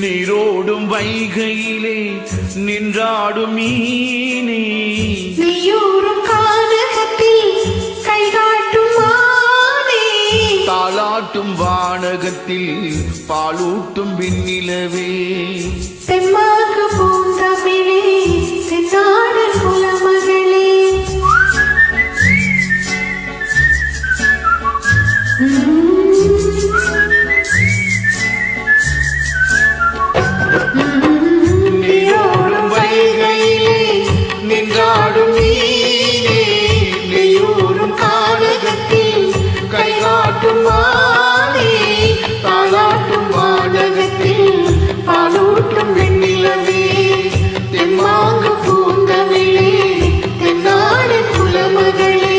நீரோடும் வைகையிலே நின்றாடும் மீனே, நீயூரும் கானகத்தில் கைகாட்டும் மானே, தாலாட்டும் வானகத்தில் பாலூட்டும் விண்ணிலவே, தெம்மாக பூந்தமிழே தென்னாடன் குலமகளே. நீரோடும் வைகையிலே நின்றாடும் மீனே, நீயூரும் கானகத்தில் கைகாட்டும் மானே, தாலாட்டும் வானகத்தில் பாலூட்டும் விண்ணிலவே, தெம்மாங்கு பூந்தமிழே தென்னாடன் குலமகளே.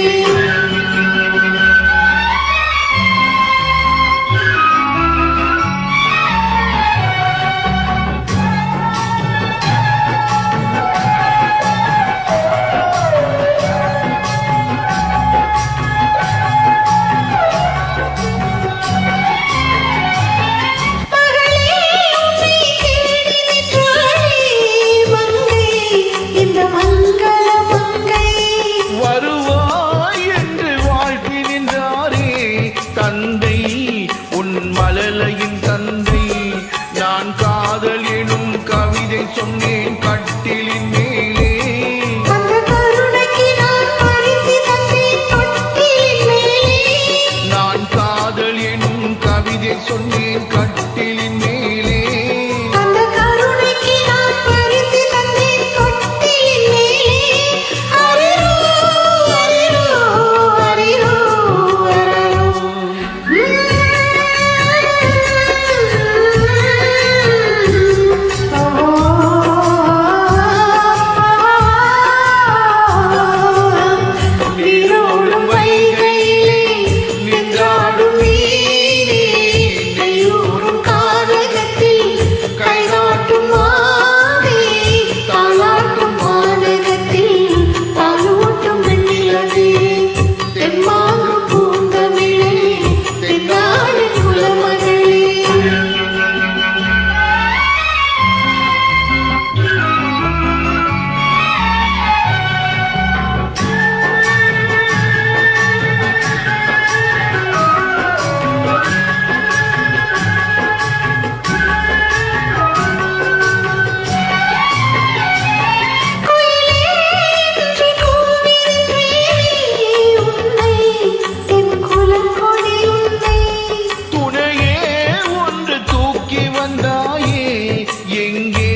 வருவாய் என்று வாழ்த்தி நின்றாரே தந்தை, உன் மழலையின் தந்தை. நான் காதல் எனும் கவிதை சொன்னேன் கட்டிலின் மேலே, அந்த கருணைக்கு நான் பரிசு தந்தேன் தொட்டிலின் மேலே. நான் காதல் எனும் கவிதை சொன்னேன் கட்டிலின் மேலே, அந்த கருணைக்கு நான் பரிசு தந்தேன் தொட்டிலின் மேலே. அரிரோ அரிரோ அரிரோ அரரோ. நீரோடும் வைகையிலே நின்றாடும் மீனே, நீயூரும் கானகத்தில் கைகாட்டும் மானே, தாலாட்டும் வானகத்தில் பாலூட்டும் வெண்ணிலவே, தெம்மாங்கு பூந்தமிழே தென்னாடன் குலமகளே. துணையே ஒன்று தூக்கி வந்தாயே, எங்கே